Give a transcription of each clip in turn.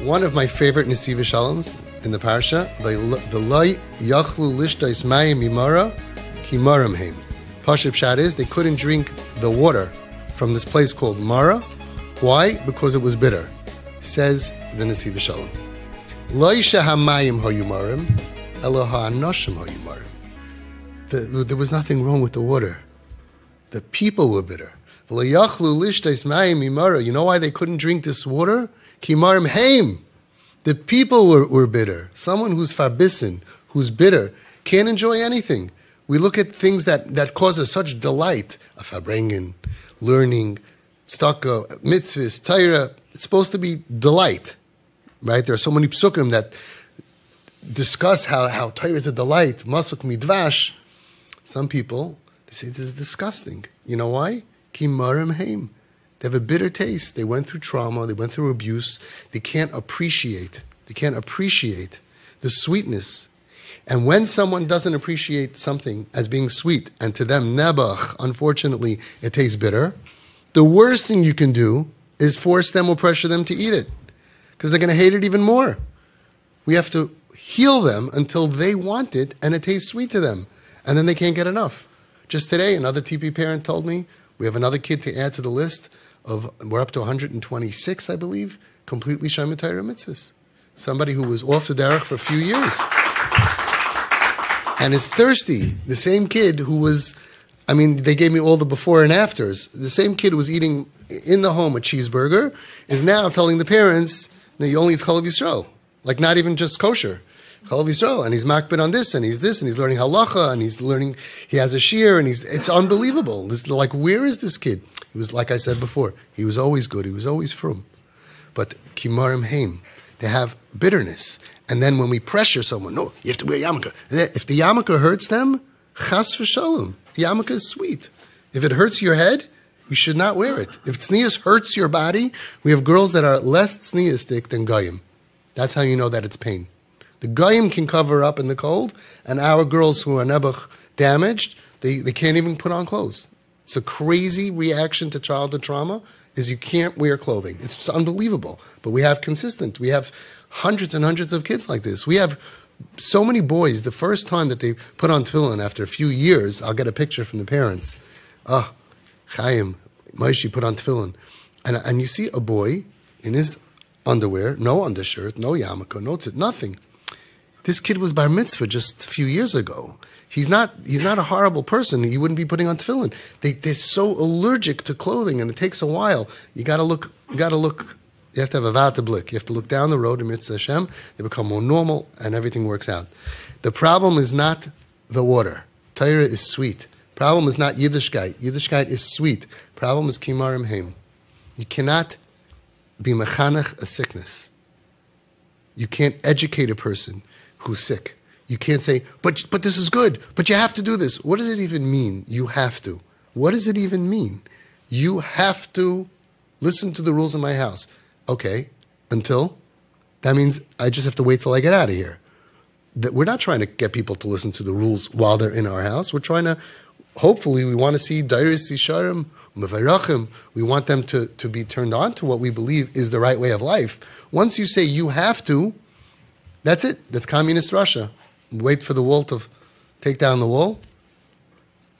One of my favorite Nesivas Shaloms in the parasha, V'loi yachlu lishtais mayim mimara ki marim heim. Pashup Pshat is they couldn't drink the water from this place called Mara. Why? Because it was bitter. Says the Nesivas Shalom. Lo shehamayim hayu marim, elo ha'anoshim hayu marim. There was nothing wrong with the water. The people were bitter. V'lo yachlu lishtais mayim mimara. You know why they couldn't drink this water? Ki marim heim. The people were bitter. Someone who's farbisin, who's bitter, can't enjoy anything. We look at things that cause us such delight, a farbrengen, learning, tzedakah, mitzvahs, Torah. It's supposed to be delight, right? There are so many psukim that discuss how Torah is a delight, masuk midvash. Some people, they say this is disgusting. You know why? Ki marim heim. They have a bitter taste. They went through trauma. They went through abuse. They can't appreciate. The sweetness. And when someone doesn't appreciate something as being sweet, and to them, nebach, unfortunately, it tastes bitter, the worst thing you can do is force them or pressure them to eat it, because they're going to hate it even more. We have to heal them until they want it and it tastes sweet to them, and then they can't get enough. Just today, another TP parent told me, we have another kid to add to the list we're up to 126, I believe, completely Shema Torah mitzvahs. Somebody who was off the derech for a few years. And is thirsty. The same kid who was, they gave me all the before and afters. The same kid who was eating in the home a cheeseburger is now telling the parents, no, you only eat Chalav Yisrael. Like not even just kosher. Chalav Yisrael. And he's makbid on this, and he's learning halacha, and he's learning, he has a shiur, and it's unbelievable. Like, where is this kid? He was, like I said before, he was always good, he was always frum. But kimarim heim, they have bitterness. And then when we pressure someone, no, you have to wear yarmulke. If the yarmulke hurts them, chas v'shalom. Yarmulke is sweet. If it hurts your head, you should not wear it. If tznius hurts your body, we have girls that are less tzniustic than goyim. That's how you know that it's pain. The goyim can cover up in the cold, and our girls who are nebuch damaged, they can't even put on clothes. It's a crazy reaction to childhood trauma, is you can't wear clothing. It's just unbelievable. But we have hundreds and hundreds of kids like this. We have so many boys, the first time that they put on tefillin after a few years, I'll get a picture from the parents. Chaim, Moshe put on tefillin. And you see a boy in his underwear, no undershirt, no yarmulke, no tzit, nothing. This kid was bar mitzvah just a few years ago. He's not a horrible person. He wouldn't be putting on tefillin. They're so allergic to clothing, and it takes a while. You got to look. You have to have a vata blick. You have to look down the road in Mitzvah Hashem. They become more normal, and everything works out. The problem is not the water. Torah is sweet. Problem is not Yiddishkeit. Yiddishkeit is sweet. Problem is kimarim heim. You cannot be mechanech a sickness. You can't educate a person who's sick. You can't say, but this is good, but you have to do this. What does it even mean, you have to? What does it even mean? You have to listen to the rules in my house. Okay, until? That means I just have to wait till I get out of here. We're not trying to get people to listen to the rules while they're in our house. We're trying to, hopefully, we want to see Dairis Yisharim, Mevarachim. We want them to be turned on to what we believe is the right way of life. Once you say you have to, that's it. That's communist Russia. Wait for the wall to take down the wall.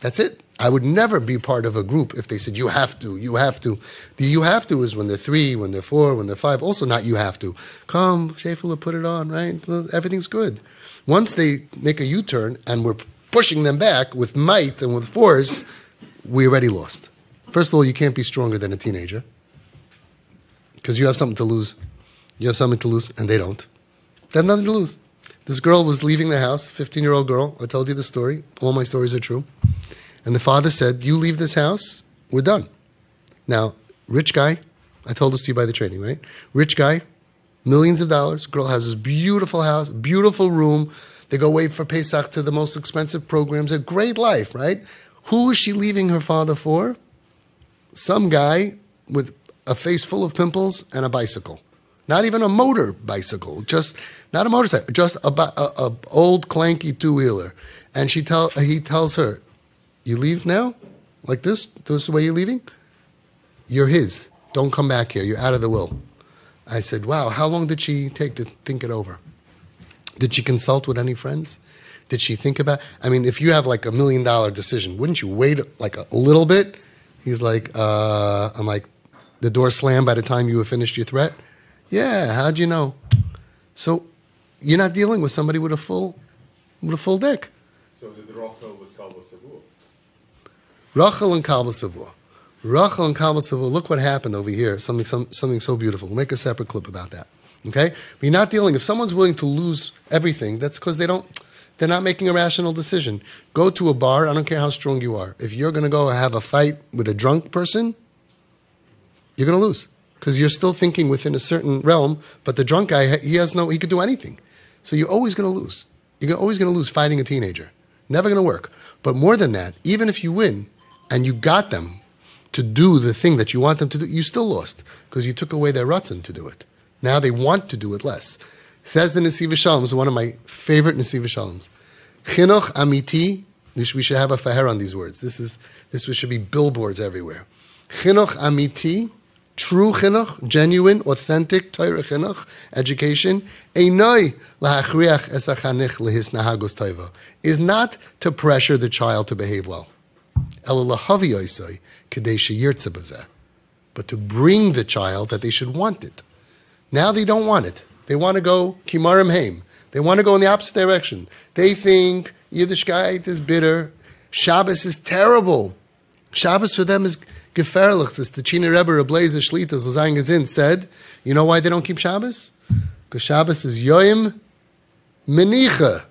That's it. I would never be part of a group if they said, you have to, you have to. The you have to is when they're 3, when they're 4, when they're 5. Also not you have to. Come, Shefula, put it on, right? Everything's good. Once they make a U-turn and we're pushing them back with might and with force, we already lost. First of all, you can't be stronger than a teenager because you have something to lose. You have something to lose, and they don't. They have nothing to lose. This girl was leaving the house, 15-year-old girl. I told you the story. All my stories are true. And the father said, you leave this house, we're done. Now, rich guy, I told this to you by the training, right? Rich guy, millions of dollars. Girl has this beautiful house, beautiful room. They go away for Pesach to the most expensive programs. A great life, right? Who is she leaving her father for? Some guy with a face full of pimples and a bicycle. Not even a motor bicycle, just not a motorcycle, just a old clanky two-wheeler. And he tells her, you leave now? Like this? This is the way you're leaving? You're his. Don't come back here. You're out of the will. I said, wow, how long did she take to think it over? Did she consult with any friends? Did she think about, I mean, if you have like $1 million decision, wouldn't you wait like a little bit? He's like, I'm like, the door slammed by the time you have finished your threat? Yeah, how'd you know? So you're not dealing with somebody with a full dick. So did Rachel with Kalba Savur? Rachel and Kalba Savur. Rachel and Kalba Savur, look what happened over here. Something so beautiful. We'll make a separate clip about that. Okay? But you're not dealing, if someone's willing to lose everything, that's because they're not making a rational decision. Go to a bar, I don't care how strong you are. If you're going to go have a fight with a drunk person, you're going to lose. Because you're still thinking within a certain realm, but the drunk guy, he could do anything. So you're always going to lose. You're always going to lose fighting a teenager. Never going to work. But more than that, even if you win and you got them to do the thing that you want them to do, you still lost because you took away their ratzon to do it. Now they want to do it less. Says the Nesivas Shalom, is one of my favorite Nesivas Shaloms. Chinuch amiti, we should have a faher on these words. This should be billboards everywhere. Chinuch amiti, true chinuch, genuine, authentic Torah chinuch, education, einoi lahachriach es hachanich lehisnahagos tova, is not to pressure the child to behave well. Ela lahavi oisai kedei sheyirtze bazeh, but to bring the child that they should want it. Now they don't want it. They want to go kimarim heim. They want to go in the opposite direction. They think Yiddishkeit is bitter. Shabbos is terrible. Shabbos for them is gefährlich. The CHINUCH Rebbe, Rebbe Shlita, Zayin Gezin said, you know why they don't keep Shabbos? Because Shabbos is Yom Menicha.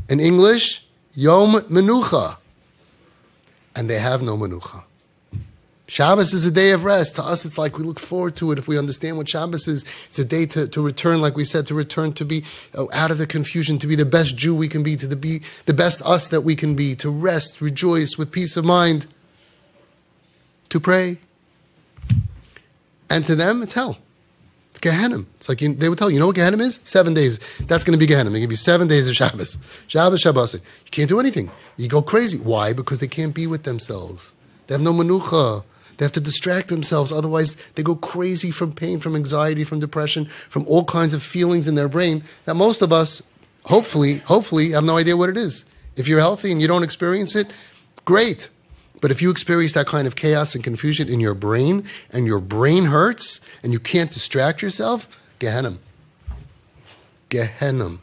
In English, Yom Menucha. And they have no Menucha. Shabbos is a day of rest. To us, it's like we look forward to it. If we understand what Shabbos is, it's a day to return, like we said, to return to be out of the confusion, to be the best Jew we can be, to be the best us that we can be, to rest, rejoice with peace of mind, to pray. And to them, it's hell. It's Gehenna. It's like they would tell you know what Gehenna is? 7 days. That's going to be Gehenna. They give you 7 days of Shabbos. Shabbos. You can't do anything. You go crazy. Why? Because they can't be with themselves. They have no menucha. They have to distract themselves. Otherwise, they go crazy from pain, from anxiety, from depression, from all kinds of feelings in their brain that most of us, hopefully, have no idea what it is. If you're healthy and you don't experience it, great. But if you experience that kind of chaos and confusion in your brain, and your brain hurts, and you can't distract yourself, Gehenna. Gehenna.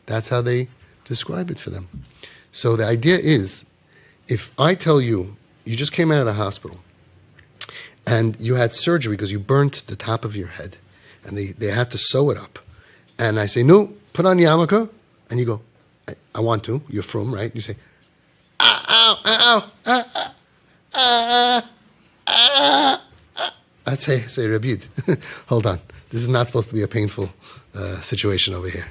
That's how they describe it for them. So the idea is, if I tell you, you just came out of the hospital, and you had surgery because you burnt the top of your head, and they had to sew it up. And I say, no, put on yarmulke, and you go, I want to. You're from, right? You say, I say Rabid. Hold on. This is not supposed to be a painful situation over here.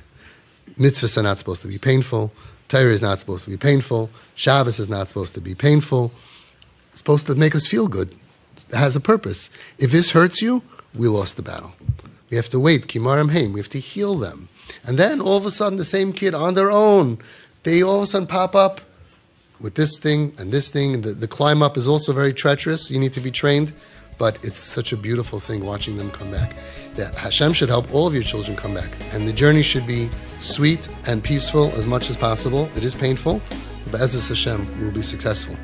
Mitzvahs are not supposed to be painful. Torah is not supposed to be painful. Shabbos is not supposed to be painful. It's supposed to make us feel good. It has a purpose. If this hurts you, we lost the battle. We have to wait. Kimarim heim. We have to heal them. And then all of a sudden, the same kid on their own, they all of a sudden pop up with this thing and this thing. The climb up is also very treacherous. You need to be trained. But it's such a beautiful thing watching them come back. That Hashem should help all of your children come back. And the journey should be sweet and peaceful as much as possible. It is painful, but Be'ezus Hashem, we will be successful.